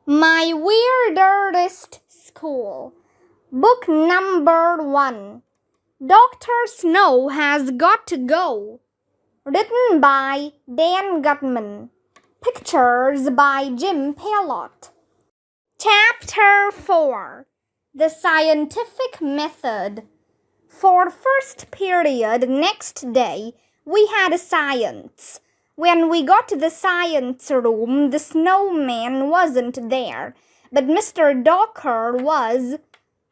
My Weirder-est School. Book number 1. Dr. Snow Has Got to Go. Written by Dan Gutman. Pictures by Jim Pelot. Chapter 4. The Scientific Method. For first period next day, we had science. When we got to the science room, the snowman wasn't there, but Mr. Dr. was.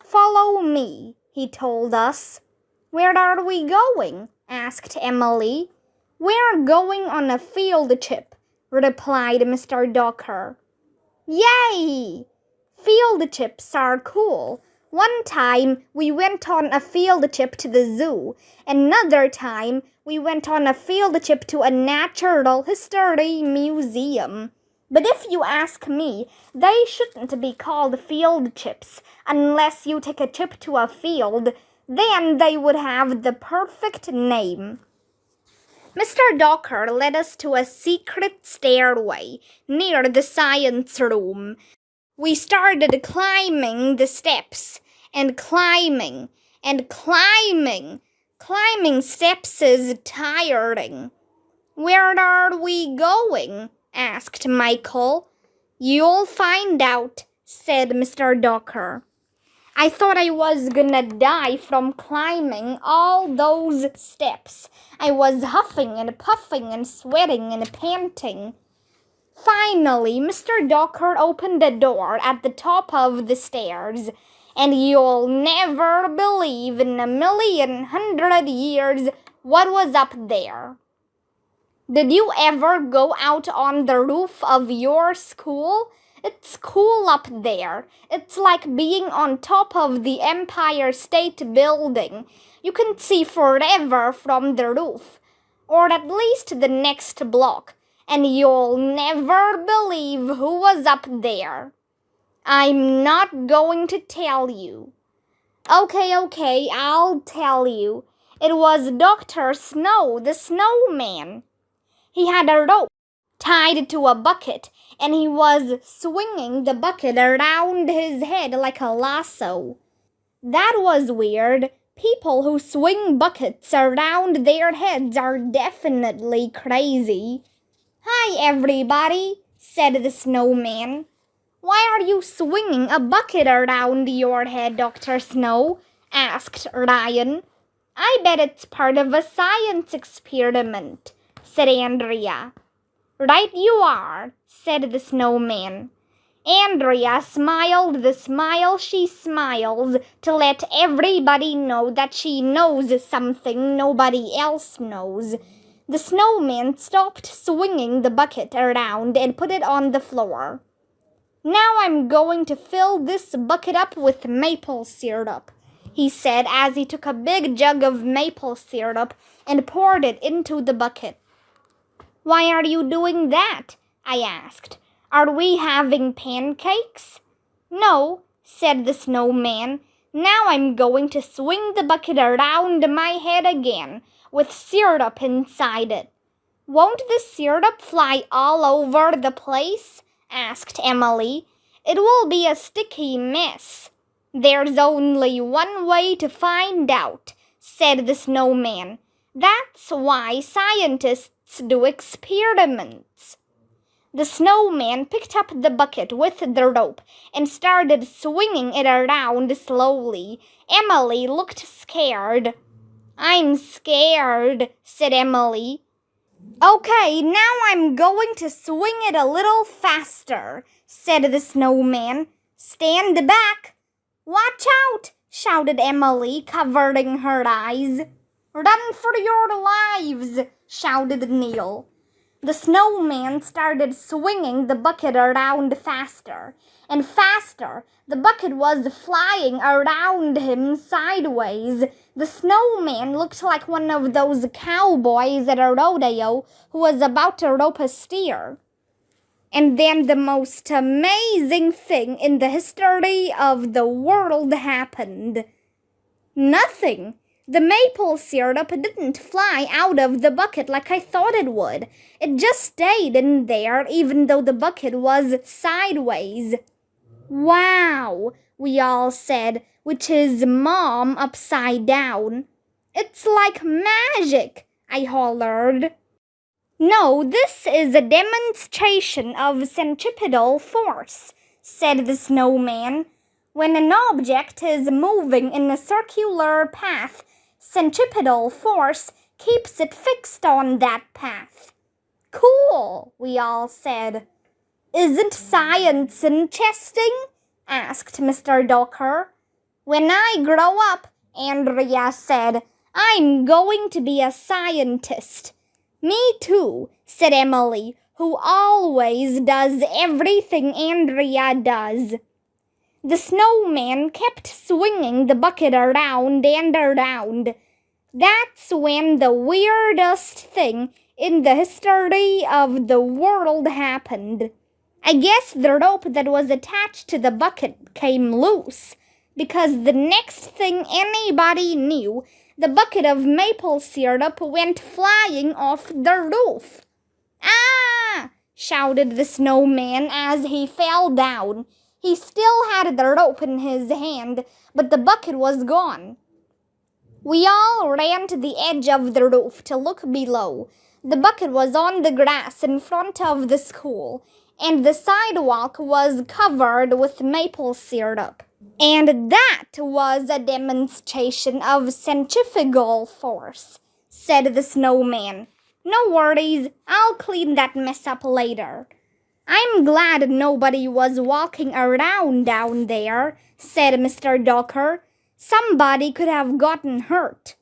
"Follow me," he told us. "Where are we going?" asked Emily. "We're going on a field trip," replied Mr. Dr. "Yay! Field trips are cool. One time we went on a field trip to the zoo. Another time we went on a field trip to a natural history museum. But if you ask me, they shouldn't be called field trips unless you take a trip to a field. Then they would have the perfect name." Mr. Dr. led us to a secret stairway near the science room. We started climbing the steps and climbing and climbing. Climbing steps is tiring. "Where are we going?" asked Michael. "You'll find out," said Mr. Dr. I thought I was gonna die from climbing all those steps. I was huffing and puffing and sweating and panting. Finally, Mr. Dr. opened a door at the top of the stairs, and you'll never believe in 1,100 years what was up there. Did you ever go out on the roof of your school? It's cool up there. It's like being on top of the Empire State Building. You can see forever from the roof, or at least the next block. And you'll never believe who was up there. I'm not going to tell you. Okay, I'll tell you. It was Dr. Snow, the snowman. He had a rope tied to a bucket, and he was swinging the bucket around his head like a lasso. That was weird. People who swing buckets around their heads are definitely crazy. "Hi, everybody," said the snowman. "Why are you swinging a bucket around your head, Dr. Snow?" asked Ryan. "I bet it's part of a science experiment," said Andrea. "Right you are," said the snowman. Andrea smiled the smile she smiles to let everybody know that she knows something nobody else knows. The snowman stopped swinging the bucket around and put it on the floor. "Now I'm going to fill this bucket up with maple syrup," he said as he took a big jug of maple syrup and poured it into the bucket. "Why are you doing that?" I asked. "Are we having pancakes?" "No," said the snowman. "Now I'm going to swing the bucket around my head again, with syrup inside it." "Won't the syrup fly all over the place?" asked Emily. "It will be a sticky mess." "There's only one way to find out," said the snowman. "That's why scientists do experiments." The snowman picked up the bucket with the rope and started swinging it around slowly. Emily looked scared. "I'm scared," said Emily. "Okay, now I'm going to swing it a little faster," said the snowman. "Stand back." "Watch out!" shouted Emily, covering her eyes. "Run for your lives!" shouted Neil. The snowman started swinging the bucket around faster and faster. The bucket was flying around him sideways. The snowman looked like one of those cowboys at a rodeo who was about to rope a steer. And then the most amazing thing in the history of the world happened. Nothing. The maple syrup didn't fly out of the bucket like I thought it would. It just stayed in there even though the bucket was sideways. Wow, we all said, which is Mom upside down. It's like magic, I hollered. No, this is a demonstration of centripetal force, said the snowman. When an object is moving in a circular path, centripetal force keeps it fixed on that path. Cool, we all said. Isn't science interesting? Asked Mr. Dr. When I grow up, Andrea said, I'm going to be a scientist. Me too, said Emily, who always does everything Andrea does. The snowman kept swinging the bucket around and around. That's when the weirdest thing in the history of the world happened. I guess the rope that was attached to the bucket came loose, because the next thing anybody knew, the bucket of maple syrup went flying off the roof. Ah! Shouted the snowman as he fell down. He still had the rope in his hand, but the bucket was gone. We all ran to the edge of the roof to look below. The bucket was on the grass in front of the school, and the sidewalk was covered with maple syrup. And that was a demonstration of centrifugal force, said the snowman. No worries, I'll clean that mess up later. I'm glad nobody was walking around down there, said Mr. Dr. Somebody could have gotten hurt.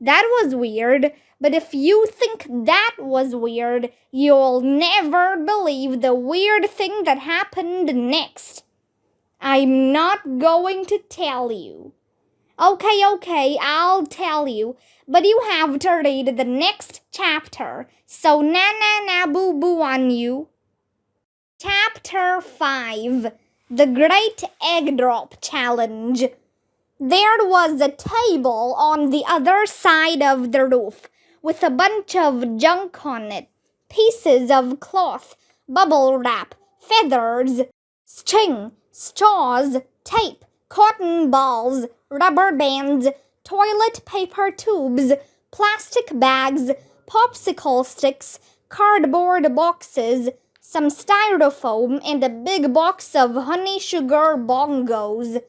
That was weird, but if you think that was weird, you'll never believe the weird thing that happened next. I'm not going to tell you. Okay, I'll tell you, but you have to read the next chapter, so na-na-na-boo-boo on you. Chapter 5, The Great Egg Drop Challenge. There was a table on the other side of the roof with a bunch of junk on it. Pieces of cloth, bubble wrap, feathers, string, straws, tape, cotton balls, rubber bands, toilet paper tubes, plastic bags, popsicle sticks, cardboard boxes, some styrofoam, and a big box of honey sugar bongos.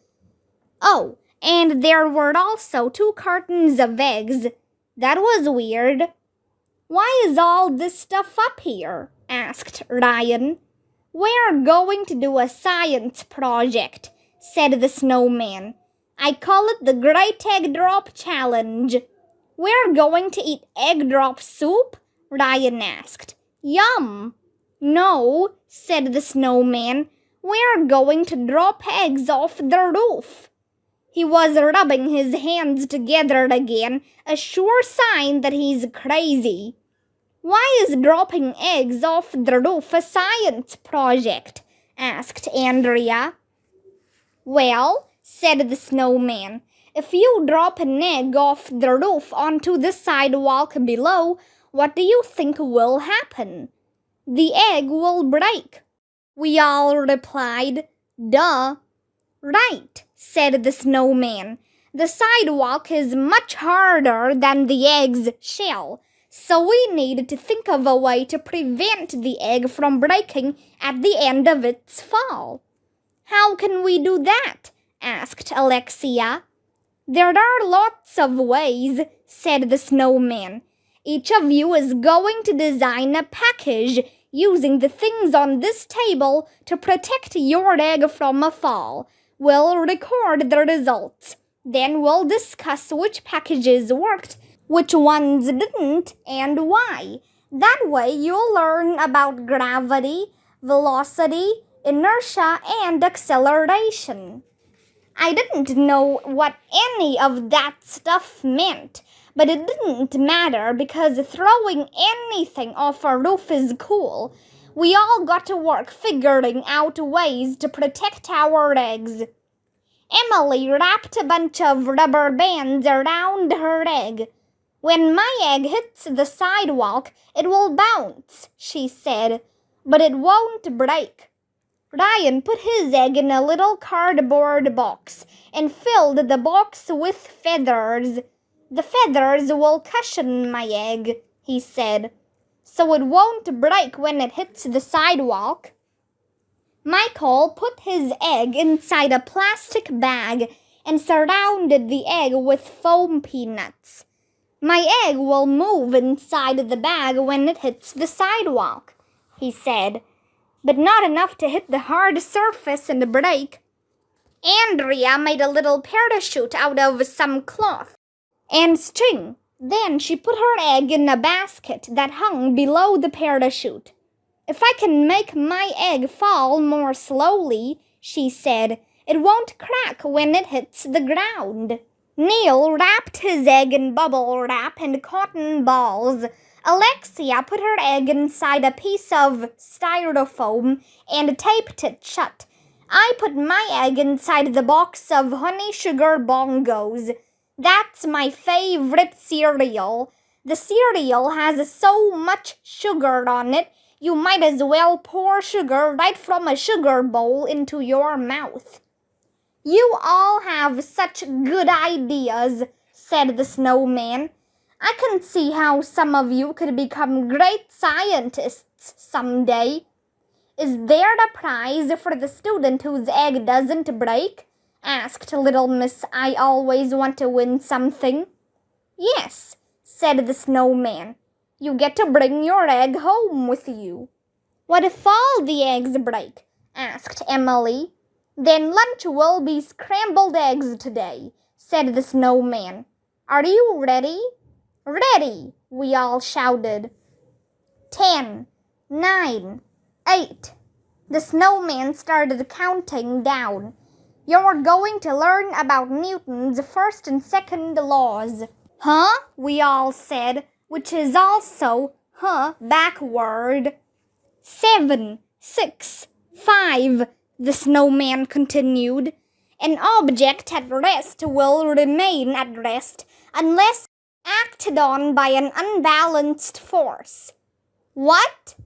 Oh, and there were also 2 cartons of eggs. That was weird. Why is all this stuff up here? Asked Ryan. We're going to do a science project, said the snowman. I call it the Great Egg Drop Challenge. We're going to eat egg drop soup? Ryan asked. Yum! No, said the snowman. We're going to drop eggs off the roof. He was rubbing his hands together again, a sure sign that he's crazy. Why is dropping eggs off the roof a science project? Asked Andrea. Well, said the snowman, if you drop an egg off the roof onto the sidewalk below, what do you think will happen? The egg will break. We all replied, Duh. Right, said the snowman. The sidewalk is much harder than the egg's shell, so we need to think of a way to prevent the egg from breaking at the end of its fall. How can we do that? Asked Alexia. There are lots of ways, said the snowman. Each of you is going to design a package using the things on this table to protect your egg from a fall. We'll record the results. Then we'll discuss which packages worked, which ones didn't, and why. That way you'll learn about gravity, velocity, inertia, and acceleration. I didn't know what any of that stuff meant, but it didn't matter because throwing anything off a roof is cool. We all got to work figuring out ways to protect our eggs. Emily wrapped a bunch of rubber bands around her egg. When my egg hits the sidewalk, it will bounce, she said, but it won't break. Ryan put his egg in a little cardboard box and filled the box with feathers. The feathers will cushion my egg, he said, so it won't break when it hits the sidewalk. Michael put his egg inside a plastic bag and surrounded the egg with foam peanuts. My egg will move inside the bag when it hits the sidewalk, he said, but not enough to hit the hard surface and break. Andrea made a little parachute out of some cloth and string. Then she put her egg in a basket that hung below the parachute. If I can make my egg fall more slowly, she said, it won't crack when it hits the ground. Neil wrapped his egg in bubble wrap and cotton balls. Alexia put her egg inside a piece of styrofoam and taped it shut. I put my egg inside the box of honey sugar bongos. That's my favorite cereal. The cereal has so much sugar on it, you might as well pour sugar right from a sugar bowl into your mouth. You all have such good ideas, said the snowman. I can see how some of you could become great scientists someday. Is there a prize for the student whose egg doesn't break? Asked Little Miss I Always Want to Win Something. Yes, said the snowman. You get to bring your egg home with you. What if all the eggs break? Asked Emily. Then lunch will be scrambled eggs today, said the snowman. Are you ready? Ready, we all shouted. 10, 9, 8. The snowman started counting down. You're going to learn about Newton's first and second laws. Huh? We all said, which is also, huh, backward. 7, 6, 5, the snowman continued. An object at rest will remain at rest unless acted on by an unbalanced force. What?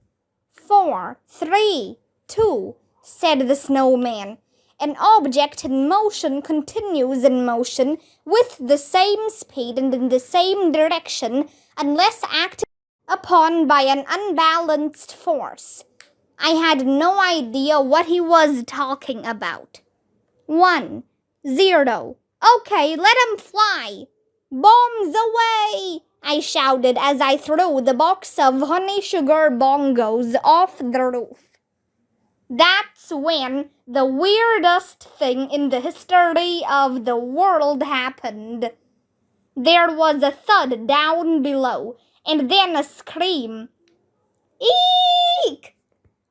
4, 3, 2, said the snowman. An object in motion continues in motion with the same speed and in the same direction unless acted upon by an unbalanced force. I had no idea what he was talking about. 1, 0. Okay, let him fly. Bombs away! I shouted as I threw the box of honey sugar bongos off the roof. That's when the weirdest thing in the history of the world happened. There was a thud down below, and then a scream. Eek!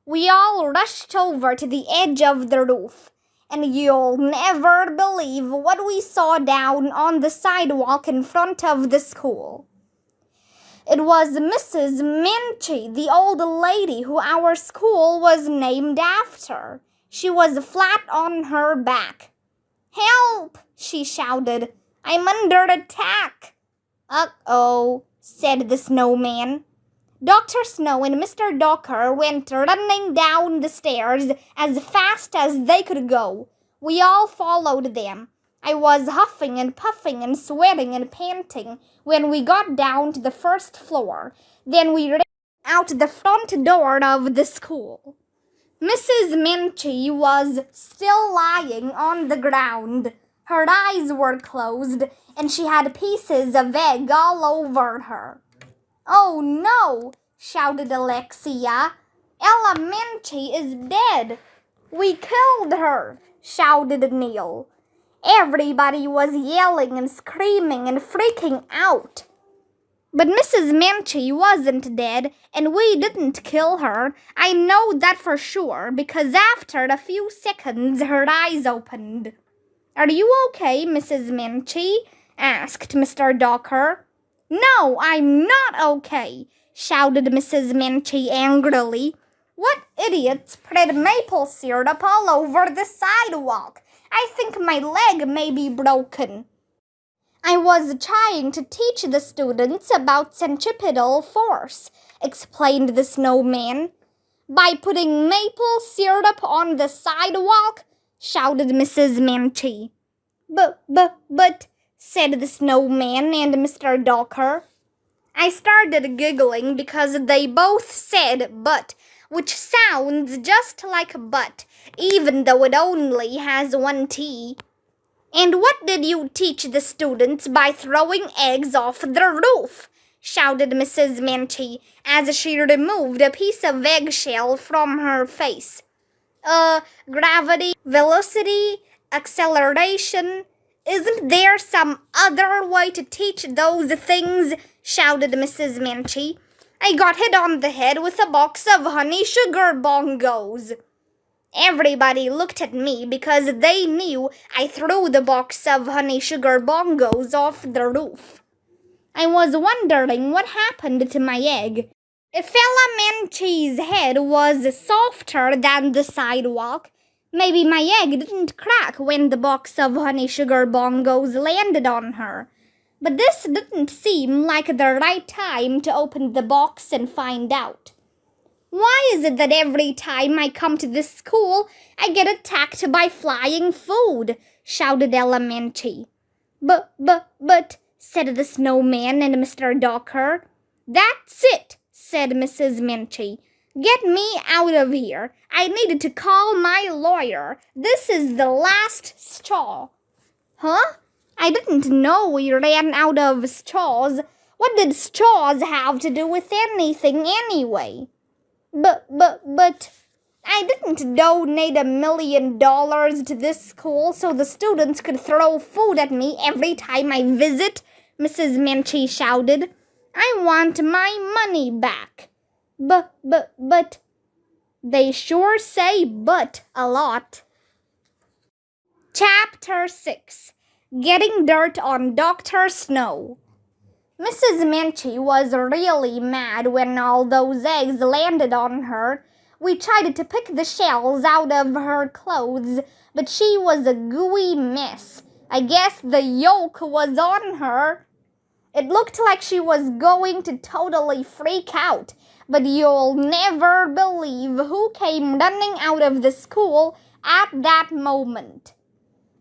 We all rushed over to the edge of the roof, and you'll never believe what we saw down on the sidewalk in front of the school. It was Mrs. Minchie, the old lady who our school was named after. She was flat on her back. Help! She shouted. I'm under attack. Uh-oh, said the snowman. Dr. Snow and Mr. Docker went running down the stairs as fast as they could go. We all followed them. I was huffing and puffing and sweating and panting when we got down to the first floor. Then we ran out the front door of the school. Mrs. Minchie was still lying on the ground. Her eyes were closed, and she had pieces of egg all over her. Oh no, shouted Alexia. Ella Minchie is dead. We killed her, shouted Neil. Everybody was yelling and screaming and freaking out. But Mrs. Minchie wasn't dead, and we didn't kill her. I know that for sure, because after a few seconds her eyes opened. Are you okay, Mrs. Minchie? Asked Mr. Docker. No, I'm not okay, shouted Mrs. Minchie angrily. What idiots spread maple syrup all over the sidewalk? I think my leg may be broken." "I was trying to teach the students about centripetal force," explained the snowman. "By putting maple syrup on the sidewalk," shouted Mrs. Manchee. But, said the snowman and Mr. Dr. I started giggling because they both said but, which sounds just like but, even though it only has one T. "And what did you teach the students by throwing eggs off the roof?" shouted Mrs. Manchee as she removed a piece of eggshell from her face. Gravity, velocity, acceleration. Isn't there some other way to teach those things?" shouted Mrs. Manchee. "I got hit on the head with a box of honey sugar bongos." Everybody looked at me because they knew I threw the box of honey sugar bongos off the roof. I was wondering what happened to my egg. If Ella Manchee's head was softer than the sidewalk, maybe my egg didn't crack when the box of honey sugar bongos landed on her. But this didn't seem like the right time to open the box and find out. "Why is it that every time I come to this school, I get attacked by flying food?" shouted Ella Manchee. But, said the snowman and Mr. Dr. "That's it," said Mrs. Manchee. "Get me out of here. I needed to call my lawyer. This is the last straw." "Huh? I didn't know we ran out of straws. What did straws have to do with anything anyway?" But, I didn't donate $1 million to this school so the students could throw food at me every time I visit," Mrs. Manchee shouted. "I want my money back." But, they sure say but a lot. Chapter 6. Getting Dirt on Dr. Snow. Mrs. Manchee was really mad when all those eggs landed on her. We tried to pick the shells out of her clothes, but she was a gooey mess. I guess the yolk was on her. It looked like she was going to totally freak out, but you'll never believe who came running out of the school at that moment.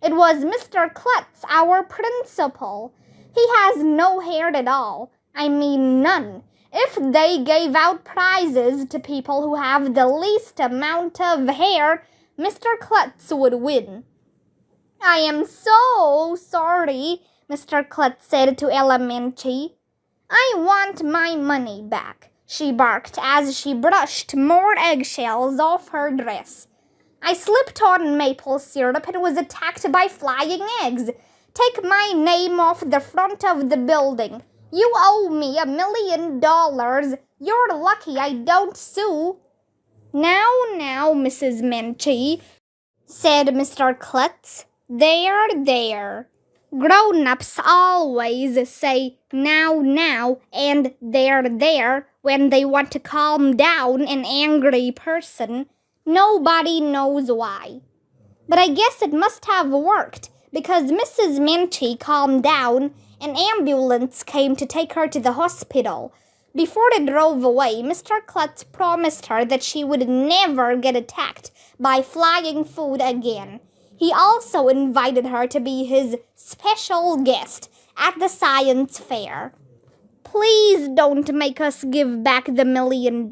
It was Mr. Klutz, our principal. He has no hair at all. I mean none. If they gave out prizes to people who have the least amount of hair, Mr. Klutz would win. "I am so sorry," Mr. Klutz said to Ella Manchee. "I want my money back," she barked as she brushed more eggshells off her dress. "I slipped on maple syrup and was attacked by flying eggs. Take my name off the front of the building. You owe me $1 million. You're lucky I don't sue." Now, Mrs. Manchee," said Mr. Klutz. There. Grown-ups always say now and there when they want to calm down an angry person. Nobody knows why. But I guess it must have worked, because Mrs. Manchee calmed down. An ambulance came to take her to the hospital. Before it drove away, Mr. Klutz promised her that she would never get attacked by flying food again. He also invited her to be his special guest at the science fair. "Please don't make us give back the $1 million,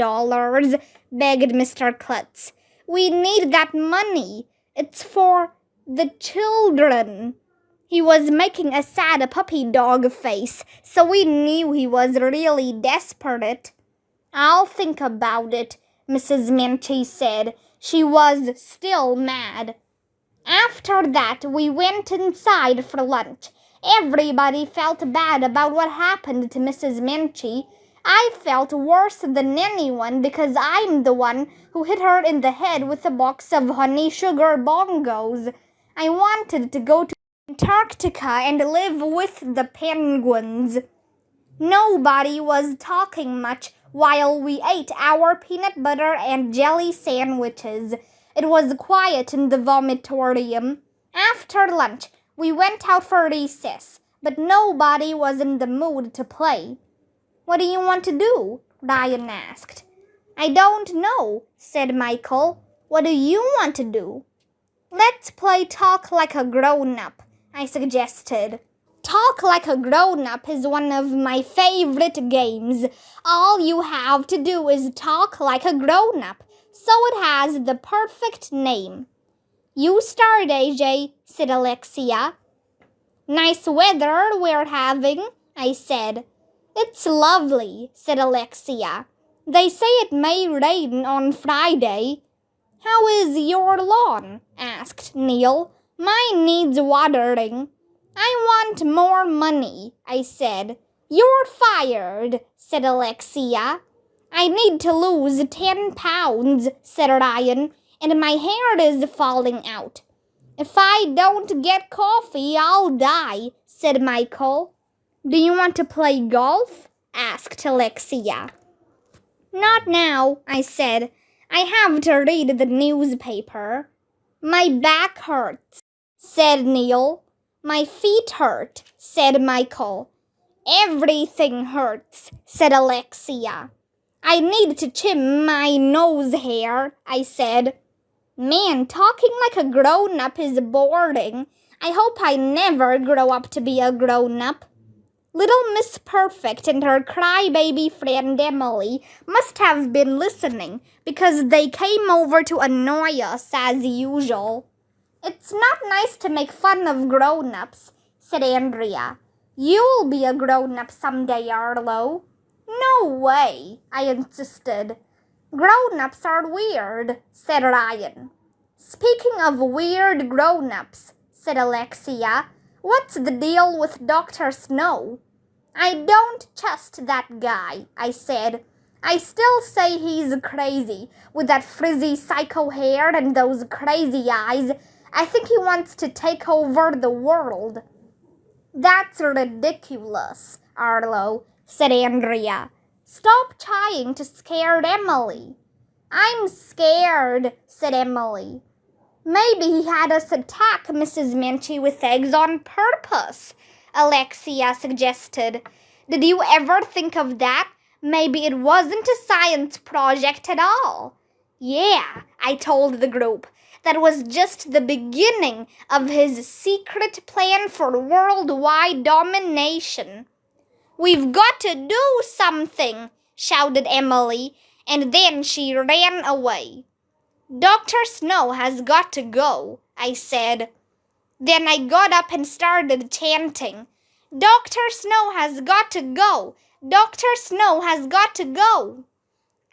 begged Mr. Klutz. "We need that money. It's for the children." He was making a sad puppy dog face, so we knew he was really desperate. "I'll think about it," Mrs. Manchee said. She was still mad. After that, we went inside for lunch. Everybody felt bad about what happened to Mrs. Manchee. I felt worse than anyone because I'm the one who hit her in the head with a box of honey sugar bongos. I wanted to go to Antarctica and live with the penguins. Nobody was talking much while we ate our peanut butter and jelly sandwiches. It was quiet in the vomitorium. After lunch, we went out for recess, but nobody was in the mood to play. What do you want to do? Ryan asked. I don't know, said Michael. What do you want to do? Let's play Talk Like a Grown-Up, I suggested. Talk Like a Grown-Up is one of my favorite games. All you have to do is talk like a grown-up, so it has the perfect name. You start, AJ, said Alexia. Nice weather we're having, I said. It's lovely, said Alexia. They say it may rain on Friday. How is your lawn? Asked Neil. Mine needs watering. I want more money, I said. You're fired, said Alexia. I need to lose 10 pounds, said Ryan, and my hair is falling out. If I don't get coffee, I'll die, said Michael. Do you want to play golf? Asked Alexia. Not now, I said. I have to read the newspaper. My back hurts, said Neil. My feet hurt, said Michael. Everything hurts, said Alexia. I need to trim my nose hair, I said. Man, talking like a grown-up is boring. I hope I never grow up to be a grown-up. Little Miss Perfect and her crybaby friend Emily must have been listening because they came over to annoy us as usual. It's not nice to make fun of grown-ups, said Andrea. You'll be a grown-up someday, Arlo. No way, I insisted. Grown-ups are weird, said Ryan. Speaking of weird grown-ups, said Alexia, what's the deal with Dr. Snow? I don't trust that guy, I said. I still say he's crazy, with that frizzy psycho hair and those crazy eyes. I think he wants to take over the world. That's ridiculous, Arlo, said Andrea. Stop trying to scare Emily. I'm scared, said Emily. Maybe he had us attack Mrs. Minchie with eggs on purpose, Alexia suggested. Did you ever think of that? Maybe it wasn't a science project at all. Yeah, I told the group. That was just the beginning of his secret plan for worldwide domination. We've got to do something, shouted Emily, and then she ran away. Dr. Snow has got to go, I said. Then I got up and started chanting. Dr. Snow has got to go. Dr. Snow has got to go.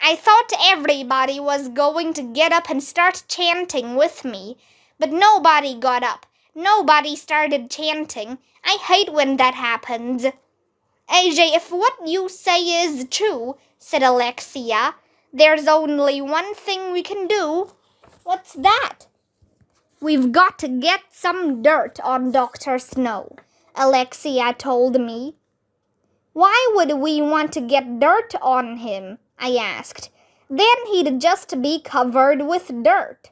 I thought everybody was going to get up and start chanting with me, but nobody got up. Nobody started chanting. I hate when that happens. AJ, if what you say is true, said Alexia, there's only one thing we can do. What's that? We've got to get some dirt on Dr. Snow, Alexia told me. Why would we want to get dirt on him? I asked. Then he'd just be covered with dirt.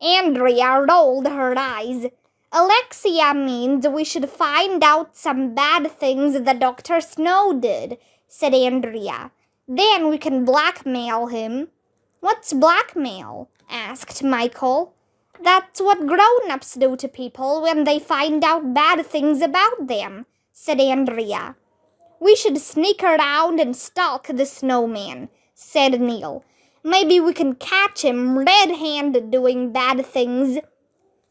Andrea rolled her eyes. Alexia means we should find out some bad things that Dr. Snow did, said Andrea. Then we can blackmail him. What's blackmail? Asked Michael. That's what grown-ups do to people when they find out bad things about them, said Andrea. We should sneak around and stalk the snowman, said Neil. Maybe we can catch him red-handed doing bad things.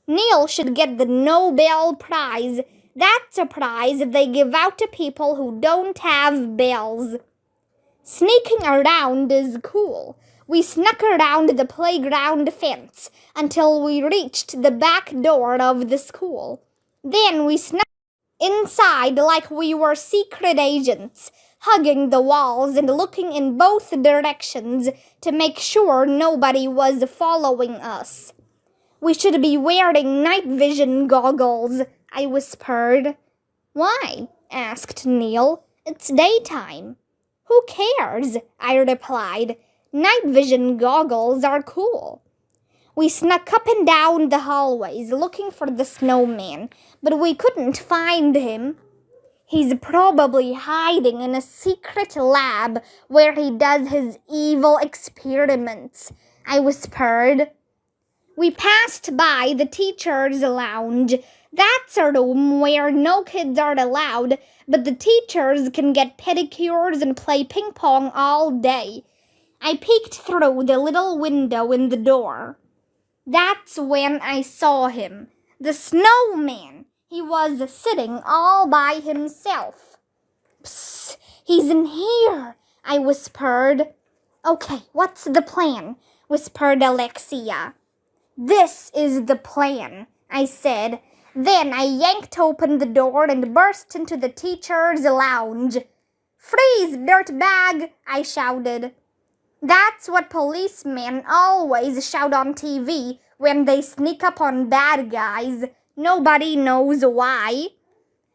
Neil should get the Nobel Prize. That's a prize they give out to people who don't have bells. Sneaking around is cool. We snuck around the playground fence until we reached the back door of the school. Then we snuck inside like we were secret agents, hugging the walls and looking in both directions to make sure nobody was following us. We should be wearing night vision goggles, I whispered. Why? Asked Neil. It's daytime. Who cares? I replied. Night vision goggles are cool. We snuck up and down the hallways looking for the snowman, but we couldn't find him. He's probably hiding in a secret lab where he does his evil experiments, I whispered. We passed by the teacher's lounge. That's a room where no kids are allowed, but the teachers can get pedicures and play ping pong all day. I peeked through the little window in the door. That's when I saw him, the snowman. He was sitting all by himself. Psst, he's in here, I whispered. Okay, what's the plan? Whispered Alexia. This is the plan, I said. Then I yanked open the door and burst into the teacher's lounge. Freeze, dirtbag, I shouted. That's what policemen always shout on TV when they sneak up on bad guys. Nobody knows why.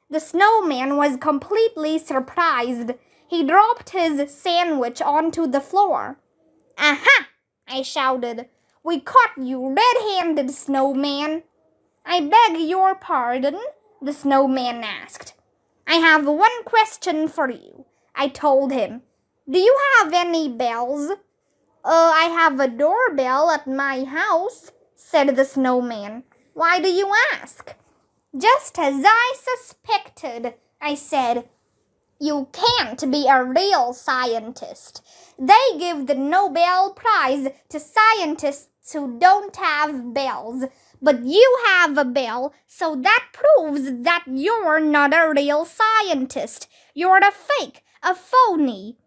The snowman was completely surprised. He dropped his sandwich onto the floor. Aha! I shouted. We caught you red-handed, snowman. I beg your pardon, the snowman asked. I have one question for you, I told him. Do you have any bells? I have a doorbell at my house, said the snowman. Why do you ask? Just as I suspected, I said. You can't be a real scientist. They give the Nobel Prize to scientists who don't have bells. But you have a bell, so that proves that you're not a real scientist. You're a fake, a phony.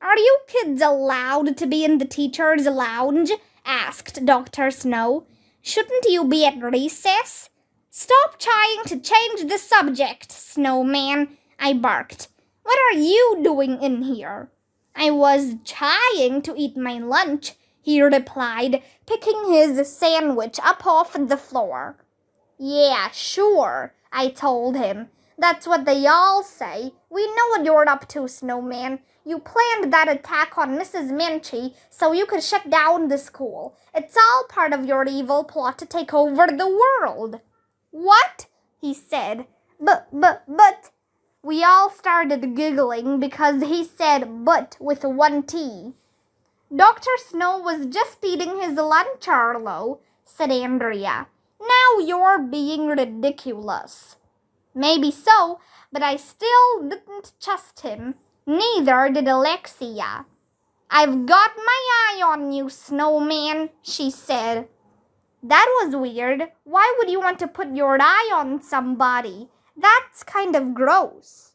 Are you kids allowed to be in the teacher's lounge? Asked Dr. Snow. Shouldn't you be at recess? Stop trying to change the subject, Snowman, I barked. What are you doing in here? I was trying to eat my lunch, he replied, picking his sandwich up off the floor. Yeah, sure, I told him. That's what they all say. We know what you're up to, Snowman. You planned that attack on Mrs. Menchie so you could shut down the school. It's all part of your evil plot to take over the world. What? He said. But. We all started giggling because he said but with one T. Dr. Snow was just eating his lunch, Arlo, said Andrea. Now you're being ridiculous. Maybe so, but I still didn't trust him. Neither did Alexia. I've got my eye on you, Snowman, she said. That was weird. Why would you want to put your eye on somebody? That's kind of gross.